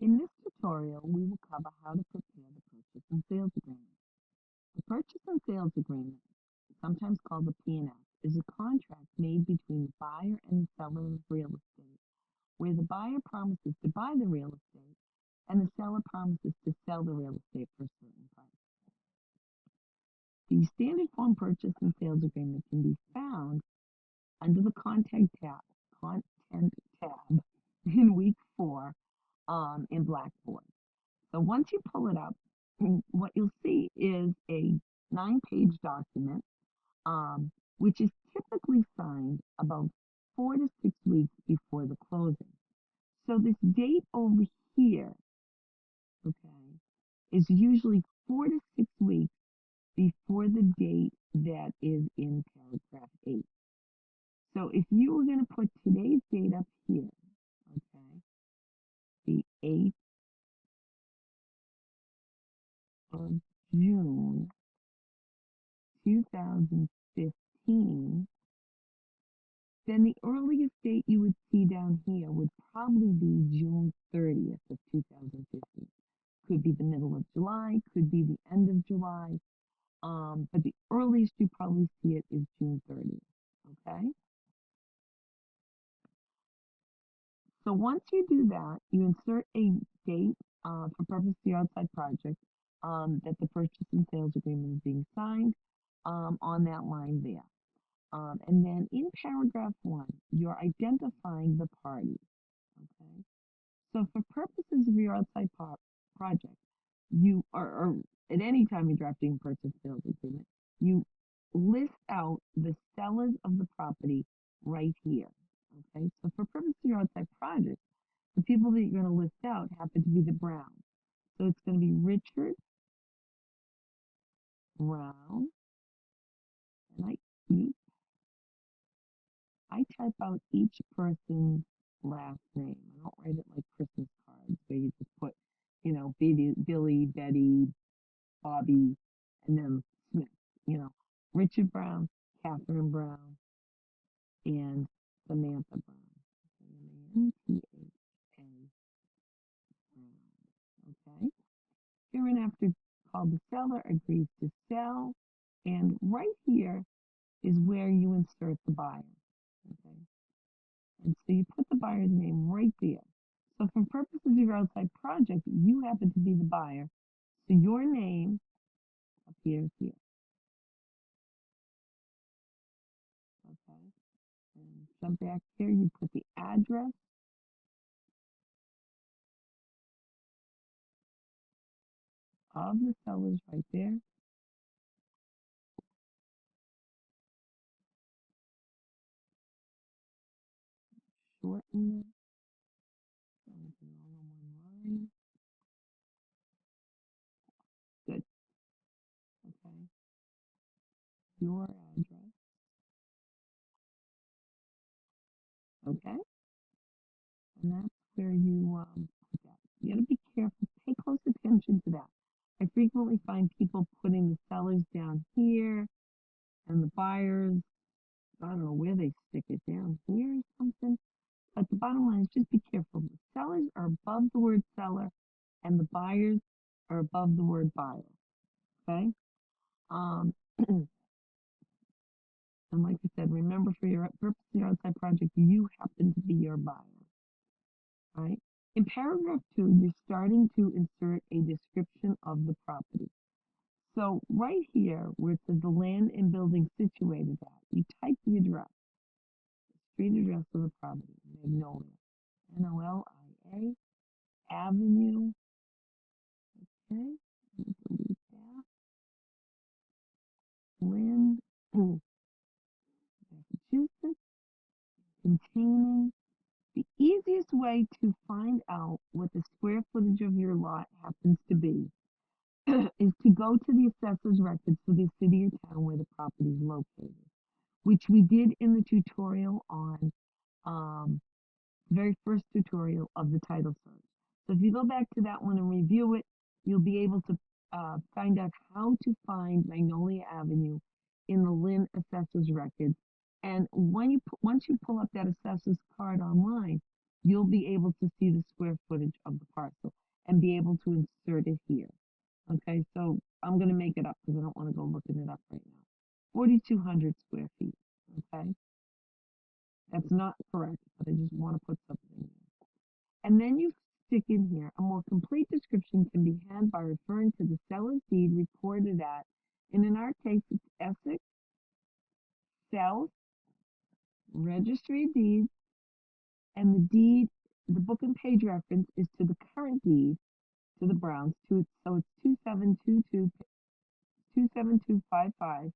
In this tutorial, we will cover how to prepare the purchase and sales agreement. The purchase and sales agreement, sometimes called the P&S, is a contract made between the buyer and the seller of real estate, where the buyer promises to buy the real estate and the seller promises to sell the real estate for a certain price. The standard form purchase and sales agreement can be found under the content tab in week 4 in Blackboard. So once you pull it up, what you'll see is a 9-page document, which is typically signed about 4 to 6 weeks before the closing. So this date over here, okay, is usually 4 to 6 weeks before the date that is in paragraph 8. So if you were going to put today's date up here, okay, the 8th of June, 2015, then the earliest date you would see down here would probably be June 30th of 2015. Could be the middle of July, could be the end of July, but the earliest you probably see it is June 30th, okay? So once you do that, you insert a date for purpose of the outside project that the purchase and sales agreement is being signed on that line there. And then in paragraph 1, you're identifying the parties, okay? So for purposes of your outside project, you are, or at any time you're drafting a purchase sales agreement, you list out the sellers of the property right here, okay? So for purposes of your outside project, the people that you're going to list out happen to be the Browns. So it's going to be Richard Brown, and I type out each person's last name. I don't write it like Christmas cards where you just put, Billy, Betty, Bobby, and then Smith. Richard Brown, Catherine Brown, and Samantha Brown. Samantha Brown. Okay. Hereinafter called the seller agrees to sell, and right here is where you insert the buyer. Okay. And so you put the buyer's name right there. So for purposes of your outside project, you happen to be the buyer. So your name appears here. Okay. And jump back here, you put the address of the sellers right there. Shorten it. Everything all on one line. Good. Okay. Your address. Okay. And that's where you put that. You got to be careful. Pay close attention to that. I frequently find people putting the sellers down here and the buyers, I don't know where they stick it, down here or something. But the bottom line is just be careful. The sellers are above the word seller and the buyers are above the word buyer. Okay? Um, and like I said, remember for your purpose of your outside project, you happen to be your buyer. Right? In paragraph 2, you're starting to insert a description of the property. So right here, where it says the land and building situated at, you type the address, the street address of the property, Magnolia, Nolia Avenue. Okay, delete that. Lynn, Massachusetts, containing. The easiest way to find out what the square footage of your lot happens to be is to go to the assessor's records for the city or town where the property is located, which we did in the tutorial on very first tutorial of the title search. So if you go back to that one and review it, you'll be able to find out how to find Magnolia Avenue in the Lynn Assessor's Records. And once you pull up that assessor's card online, you'll be able to see the square footage of the parcel. be able to insert it here. Okay, so I'm gonna make it up because I don't want to go looking it up right now. 4,200 square feet. Okay, that's not correct, but I just want to put something in. And then you stick in here, a more complete description can be had by referring to the seller's deed recorded at, and in our case, it's Essex South Registry of Deeds, and the deed, the book and page reference is to the current deed to the Browns, so it's 2722, 27255,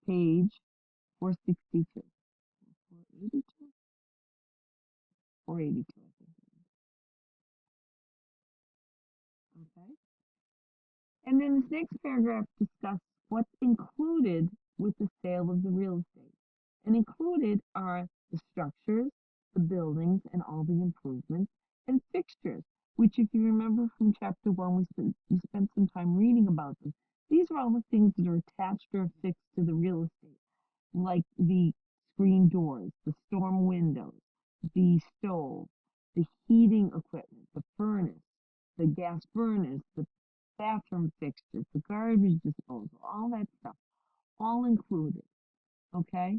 page 462. 482? 482, I think. Okay. And then this next paragraph discusses what's included with the sale of the real estate. And included are the structures, the buildings, and all the improvements and fixtures, which if you remember from chapter one, we spent some time reading about them. These are all the things that are attached or affixed to the real estate, like the screen doors, the storm windows, the stove, the heating equipment, the furnace, the gas burners, the bathroom fixtures, the garbage disposal, all that stuff, all included, okay?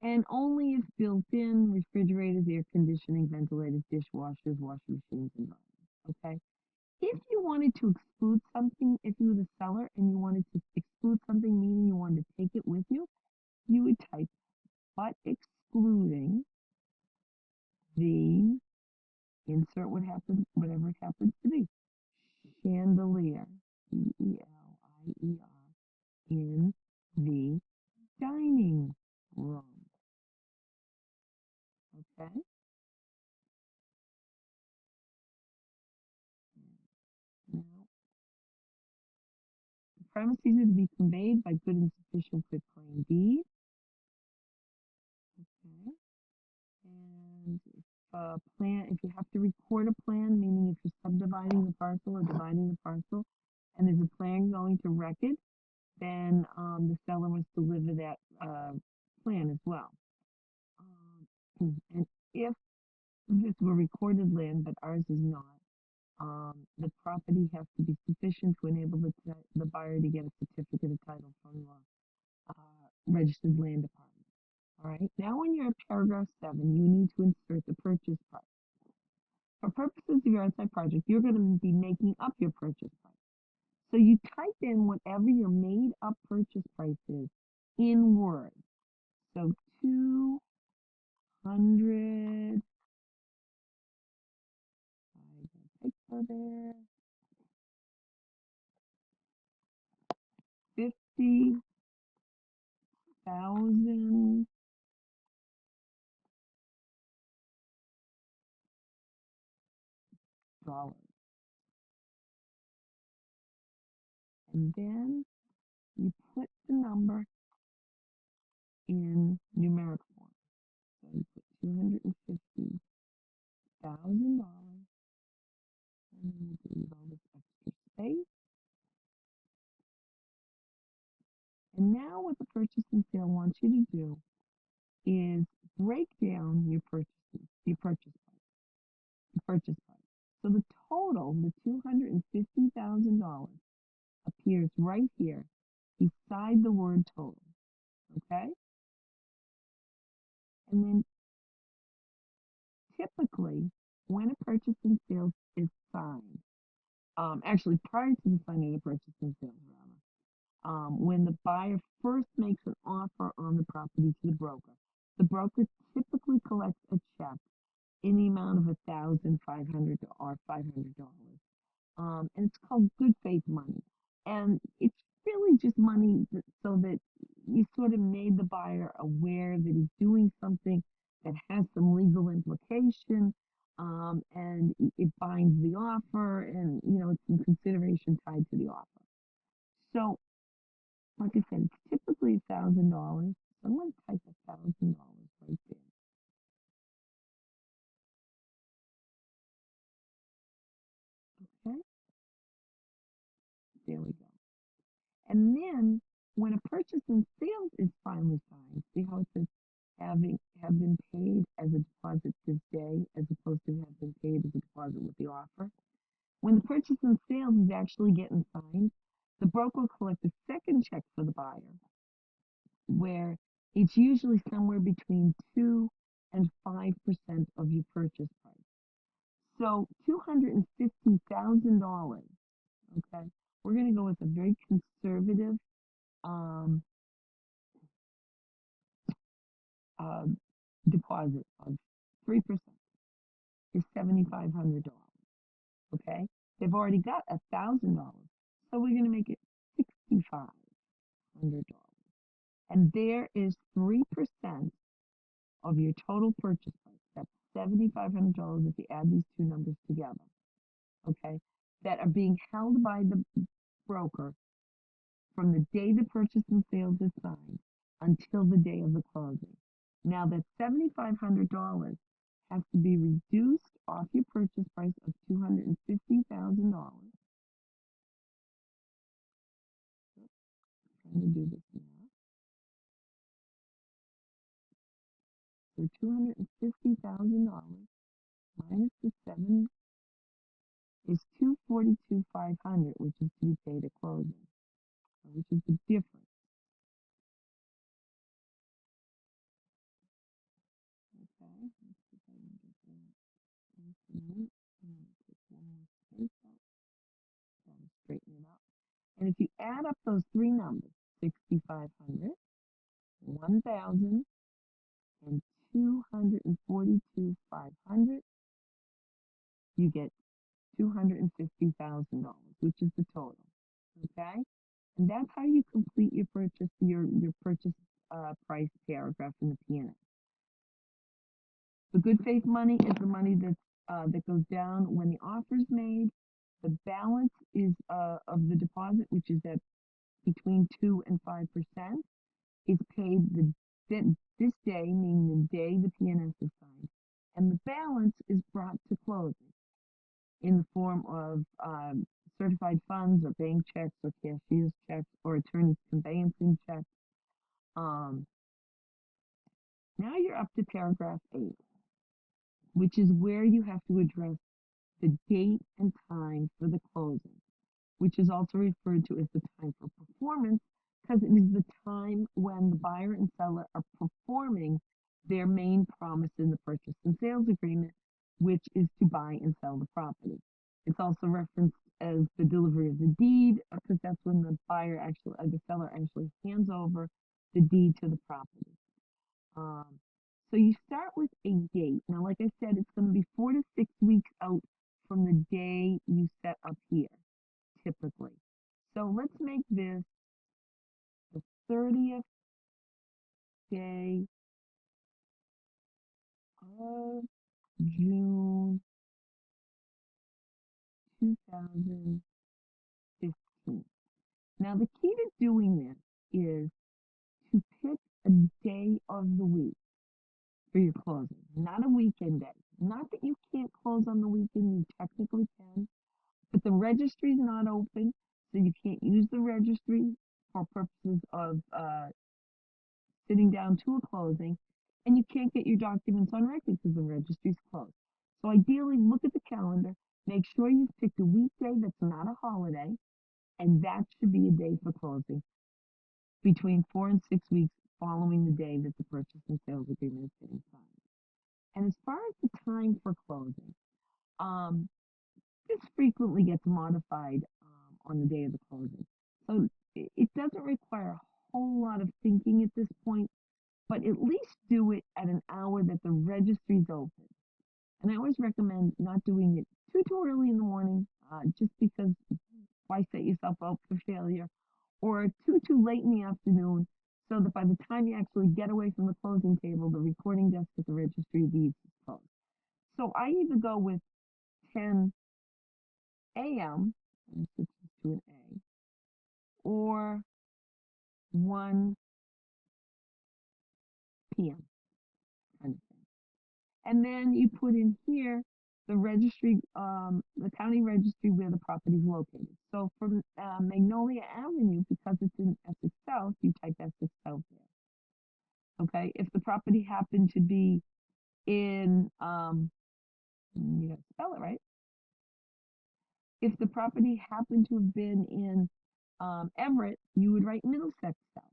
And only if built in, refrigerators, air conditioning, ventilators, dishwashers, washing machines, and dryers, okay? If you wanted to exclude something, if you were the seller and you wanted to exclude something, meaning you wanted to take it with you, you would type, but excluding the, insert what happens, whatever it happens to be, chandelier, Celier, in the dining room. Okay? Now, the premises are to be conveyed by good and sufficient quit claim deed. Okay? And if if you have to record a plan, meaning if you're subdividing the parcel or dividing the parcel, and there's a plan going to record, then the seller must deliver that plan as well. And if this were recorded land, but ours is not, the property has to be sufficient to enable the buyer to get a certificate of title from the registered land department. All right, now when you're at paragraph 7, you need to insert the purchase price. For purposes of your outside project, you're going to be making up your purchase price. So you type in whatever your made up purchase price is in Word. So 200, picture there, $50,000 and then you put the number in numeric form. So you put $250,000 and then you leave all this extra space. And now what the purchase and sale wants you to do is break down your purchases, your purchase price, the purchase price. So the total, the $250,000 appears right here beside the word total. Okay? And then typically when a purchase and sale is signed, actually prior to the signing of the purchase and sale, rather, when the buyer first makes an offer on the property to the broker typically collects a check in the amount of $1,500 or $500. And it's called good faith money. And it's really just money so that you sort of made the buyer aware that he's doing something that has some legal implication, and it binds the offer, and it's some consideration tied to the offer. So, like I said, it's typically $1,000. So I'm going to type $1,000 right there. Okay, there we go. And then when a purchase and sale is finally signed, see how it says have been paid as a deposit this day as opposed to have been paid as a deposit with the offer? When the purchase and sale is actually getting signed, the broker will collect a second check for the buyer, where it's usually somewhere between 2 and 5% of your purchase price. So $250,000, okay? We're going to go with a very conservative um, uh, deposit of 3% is $7,500, okay? They've already got $1,000, so we're going to make it $6,500. And there is 3% of your total purchase price. That's $7,500 if you add these two numbers together, okay? That are being held by the broker from the day the purchase and sales is signed until the day of the closing. Now that $7,500 has to be reduced off your purchase price of $250,000. Trying to do this now. So $250,000 minus the 7 is $242,500, which is to be paid at closing, which is the difference. Okay, let's see if I can get that infinite. I'm going to put one more space out, try to straighten it out. And if you add up those three numbers, 6,500, 1,000, and 242,500, you get $250,000, which is the total. Okay, and that's how you complete your purchase price paragraph in the P&L. The good faith money is the money that goes down when the offer is made. The balance is of the deposit, which is at between 2 and 5%. Is paid this day, meaning the day the PNS is signed, and the balance is brought to closing in the form of certified funds or bank checks or cashier's checks or attorney conveyancing checks. Now you're up to paragraph 8, which is where you have to address the date and time for the closing, which is also referred to as the time for performance, because it is the time when the buyer and seller are performing their main promise in the purchase and sales agreement, which is to buy and sell the property. It's also referenced as the delivery of the deed, because that's when the seller actually hands over the deed to the property. So you start with a date. Now, like I said, it's going to be 4 to 6 weeks out from the day you set up here, typically. So let's make this the 30th day of June 2015. Now, the key to doing this is to pick a day of the week for your closing, not a weekend day. Not that you can't close on the weekend, you technically can, but the registry is not open, so you can't use the registry for purposes of sitting down to a closing, and you can't get your documents on record because the registry's closed. So ideally, look at the calendar, make sure you've picked a weekday that's not a holiday, and that should be a day for closing between 4 and 6 weeks following the day that the purchase and sales agreement is getting signed. And as far as the time for closing, um, this frequently gets modified on the day of the closing. So it doesn't require a whole lot of thinking at this point, but at least do it at an hour that the registry's open. And I always recommend not doing it too early in the morning, just because why set yourself up for failure, or too late in the afternoon, so that by the time you actually get away from the closing table, the recording desk at the registry of deeds is closed. So I either go with 10 a.m. and switch to an A, or 1 p.m. kind of thing. And then you put in here the registry, the county registry where the property is located. So for Magnolia Avenue, because it's in Essex South, you type Essex South there. Okay, if the property happened to be in, you gotta spell it right, If the property happened to have been in Everett, you would write Middlesex South.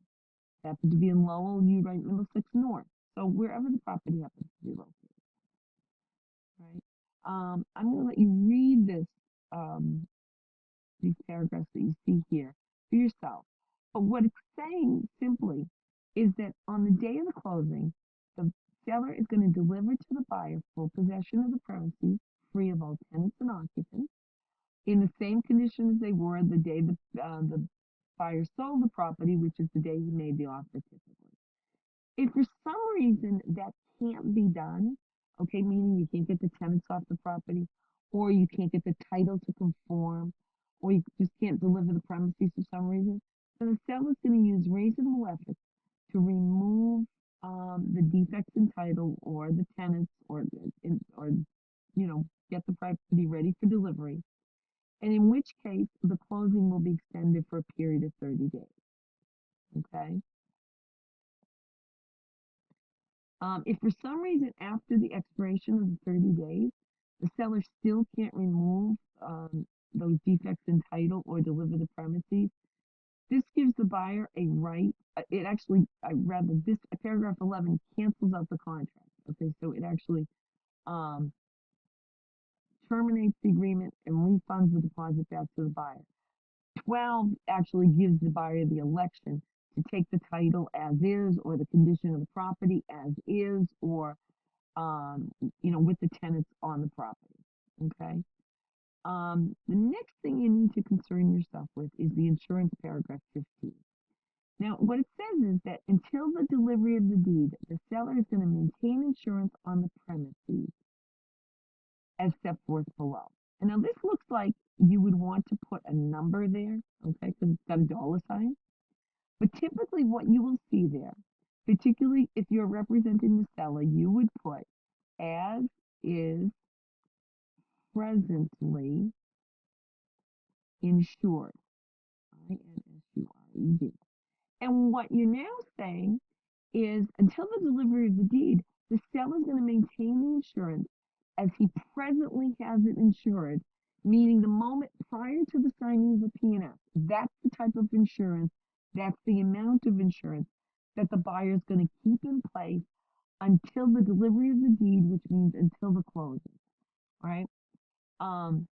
If it happened to be in Lowell, you'd write Middlesex North. So wherever the property happens to be located, right? I'm going to let you read um, these paragraphs that you see here for yourself. But what it's saying simply is that on the day of the closing, the seller is going to deliver to the buyer full possession of the premises, free of all tenants and occupants, in the same condition as they were the day the buyer sold the property, which is the day he made the offer typically. If for some reason that can't be done, okay, meaning you can't get the tenants off the property, or you can't get the title to conform, or you just can't deliver the premises for some reason, then the seller is going to use reasonable efforts to remove the defects in title or the tenants or get the property ready for delivery, and in which case the closing will be extended for a period of 30 days. Okay. If for some reason after the expiration of the 30 days, the seller still can't remove those defects in title or deliver the premises, this gives the buyer a right. It actually, rather, this paragraph 11 cancels out the contract. Okay, so it actually um, terminates the agreement and refunds the deposit back to the buyer. 12 actually gives the buyer the election to take the title as is, or the condition of the property as is, or with the tenants on the property. Okay. The next thing you need to concern yourself with is the insurance paragraph 15. Now, what it says is that until the delivery of the deed, the seller is going to maintain insurance on the premises as set forth below. And now this looks like you would want to put a number there, okay, because it's got a dollar sign. But typically what you will see there, particularly if you're representing the seller, you would put as is presently insured. INSURED. And what you're now saying is until the delivery of the deed, the seller is going to maintain the insurance as he presently has it insured, meaning the moment prior to the signing of the P&S. That's the type of insurance, that's the amount of insurance that the buyer is going to keep in place until the delivery of the deed, which means until the closing, right? Um,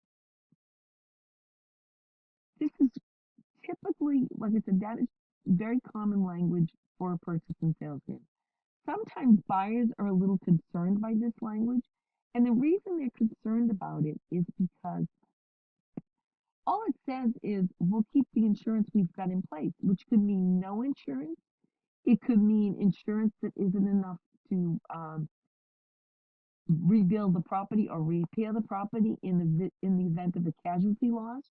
this is typically, like I said, that is very common language for a purchase and sales agreement. Sometimes buyers are a little concerned by this language, and the reason they're concerned about it is because all it says is we'll keep the insurance we've got in place, which could mean no insurance. It could mean insurance that isn't enough to rebuild the property or repair the property in the event of a casualty loss.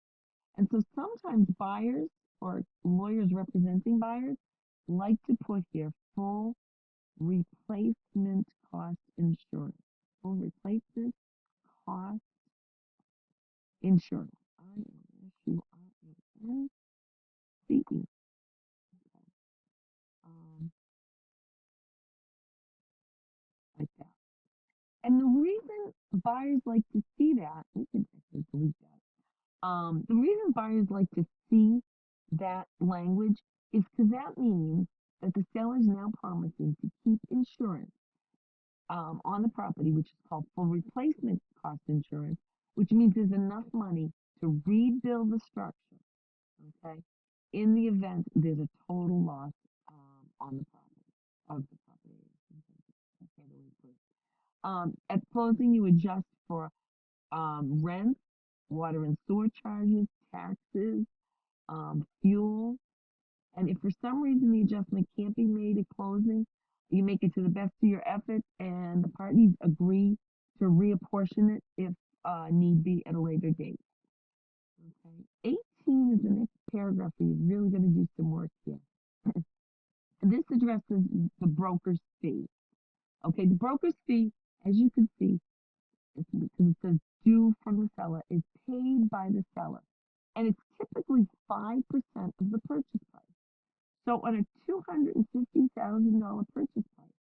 And so sometimes buyers or lawyers representing buyers like to put here full replacement cost insurance. Full replacement cost insurance. INSURANCE. Um, like that. And the reason buyers like to see that, we can actually delete that. The reason buyers like to see that language is because that means that the seller is now promising to keep insurance on the property, which is called full replacement cost insurance, which means there's enough money to rebuild the structure, okay, in the event there's a total loss on the property, of the property. At closing, you adjust for rent, water and sewer charges, taxes, fuel, and if for some reason the adjustment can't be made at closing, you make it to the best of your efforts, and the parties agree to reapportion it if need be at a later date. Okay. 18 is the next paragraph where you're really going to do some work here. This addresses the broker's fee. Okay, the broker's fee, as you can see, because it says due from the seller, is paid by the seller. And it's typically 5% of the purchase price. So on a $250,000 purchase price,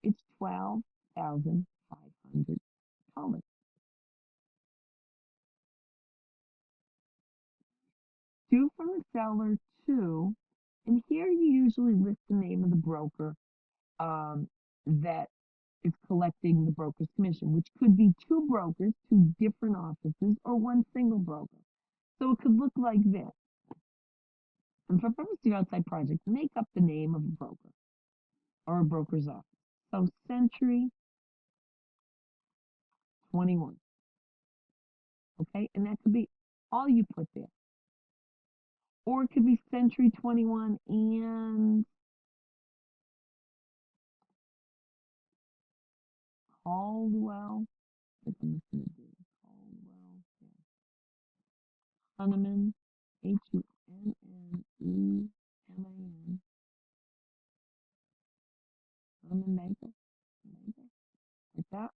it's $12,500. two from the seller, two, and here you usually list the name of the broker that is collecting the broker's commission, which could be two brokers, two different offices, or one single broker. So it could look like this. And for purpose of outside project, make up the name of a broker or a broker's office. So Century 21. Okay, and that could be all you put there. Or it could be Century 21 and Caldwell. What's I'm just gonna do? Caldwell, yeah. Hunneman, Hunneman, Hunneman Banker, like that.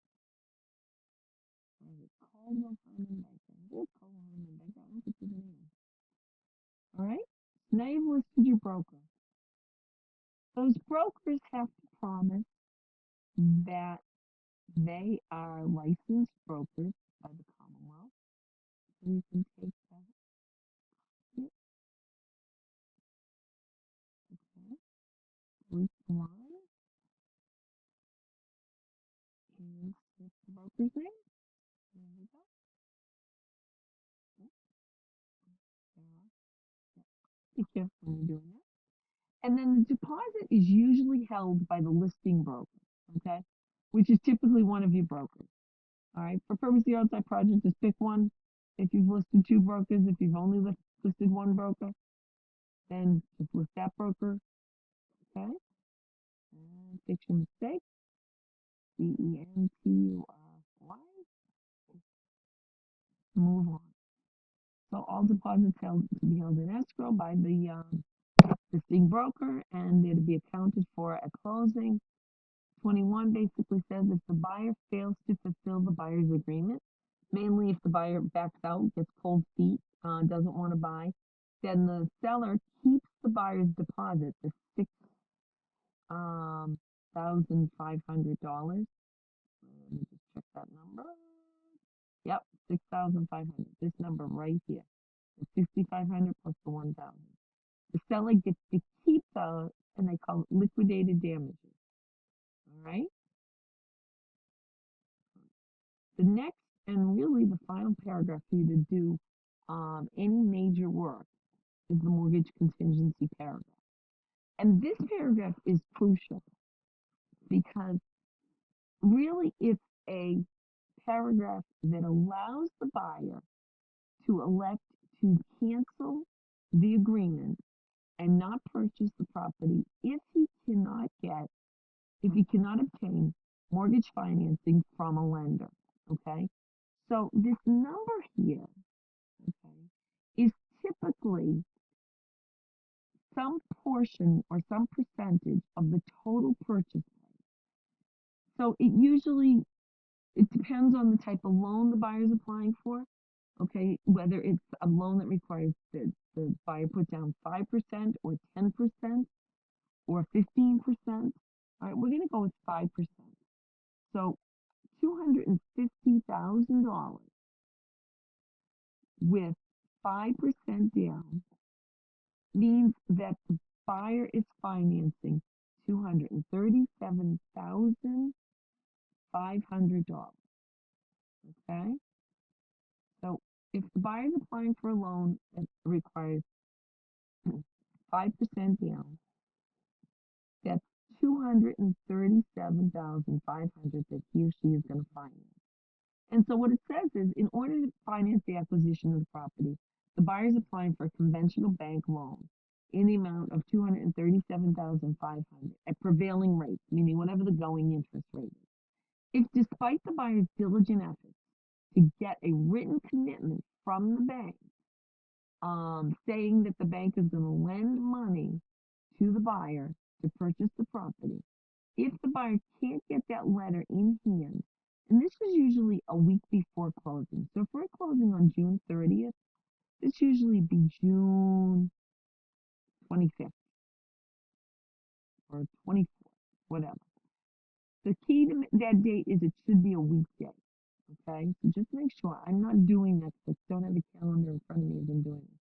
Or is it Caldwell Hunneman Banker? It is Caldwell Hunneman Banker. I don't think there's a name. All right. Now you've listed your broker. Those brokers have to promise that they are licensed brokers by the Commonwealth. So you can take that. Yep, okay. Bruce Line is the broker's name. There we go. Yep, there we are. Yep. Be careful when you're doing that. And then the deposit is usually held by the listing broker, okay, which is typically one of your brokers. All right, for purpose of the outside project, just pick one. If you've listed two brokers, if you've only listed one broker, then just list that broker, okay? And fix your mistake. Century. Move on. So all deposits held to be held in escrow by the listing broker, and they're to be accounted for at closing. 21 basically says if the buyer fails to fulfill the buyer's agreement, mainly if the buyer backs out, gets cold feet, doesn't want to buy, then the seller keeps the buyer's deposit, the $6,500. Let me just check that number. Yep, 6,500. This number right here, the 6,500 plus the 1,000. The seller gets to keep those, and they call it liquidated damages. All right. The next and really the final paragraph for you to do any major work is the mortgage contingency paragraph. And this paragraph is crucial because really it's a paragraph that allows the buyer to elect to cancel the agreement and not purchase the property if he cannot obtain mortgage financing from a lender. Okay. So this number here, okay, is typically some portion or some percentage of the total purchase price. So it depends on the type of loan the buyer is applying for. Okay, whether it's a loan that requires the buyer put down 5% or 10% or 15%. All right, we're going to go with 5%. So $250,000 with 5% down means that the buyer is financing $237,500. Okay, so if the buyer is applying for a loan that requires 5% down, that's $237,500 that he or she is going to finance. And so what it says is, in order to finance the acquisition of the property, the buyer is applying for a conventional bank loan in the amount of $237,500 at prevailing rates, meaning whatever the going interest rate is. If despite the buyer's diligent efforts to get a written commitment from the bank, saying that the bank is going to lend money to the buyer to purchase the property, if the buyer can't get that letter in hand, and this is usually a week before closing. So if we're closing on June 30th, this usually be June 25th or 24th, whatever. The key to that date is it should be a weekday. Okay, so just make sure I'm not doing that because I don't have a calendar in front of me as I'm doing this.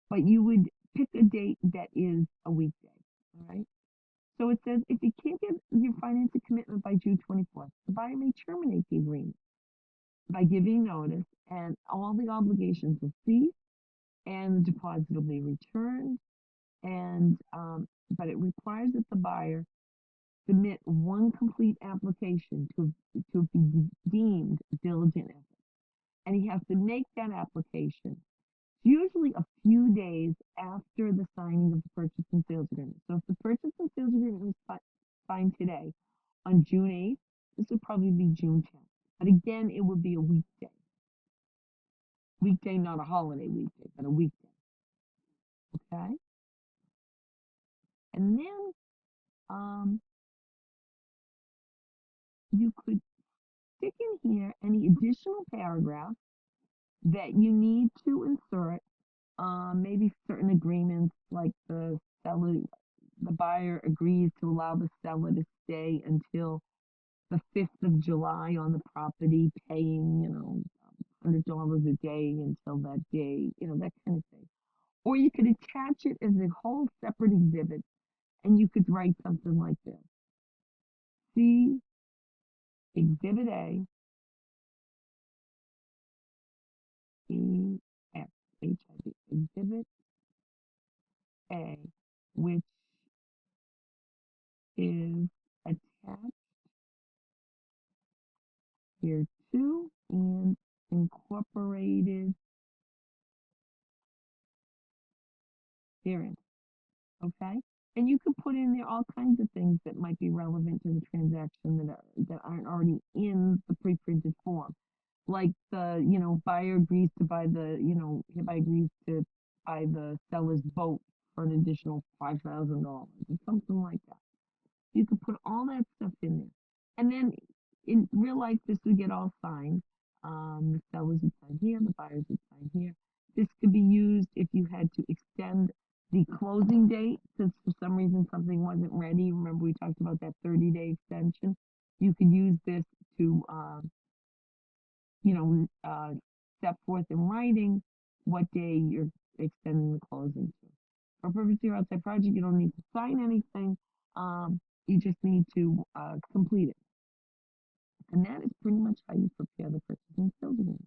but you would pick a date that is a weekday, all right? So it says if you can't get your financing commitment by June 24th, the buyer may terminate the agreement by giving notice, and all the obligations will cease, and the deposit will be returned. And but it requires that the buyer submit one complete application to be deemed diligent effort, and he has to make that application usually a few days after the signing of the purchase and sales agreement. So if the purchase and sales agreement was signed today on June 8th, this would probably be June 10th. But again, it would be a weekday. Weekday, not a holiday weekday, but a weekday. Okay? And then you could stick in here any additional paragraphs that you need to insert. Maybe certain agreements like the buyer agrees to allow the seller to stay until the 5th of July on the property, paying, $100 a day until that day, that kind of thing. Or you could attach it as a whole separate exhibit, and you could write something like this. See Exhibit A, EXHIB, Exhibit A, which is attached here too and incorporated herein. Okay? And you could put in there all kinds of things that might be relevant to the transaction that aren't already in the pre-printed form. Like buyer agrees to buy hereby agrees to buy the seller's boat for an additional $5,000 or something like that. You could put all that stuff in there. And then in real life, this would get all signed. The sellers would sign here, the buyers would sign here. This could be used if you had to extend the closing date, since for some reason something wasn't ready. Remember we talked about that 30-day extension? You could use this to, step forth in writing what day you're extending the closing to. For purpose of your outside project, you don't need to sign anything. You just need to complete it. And that is pretty much how you prepare the purchase and sales agreement.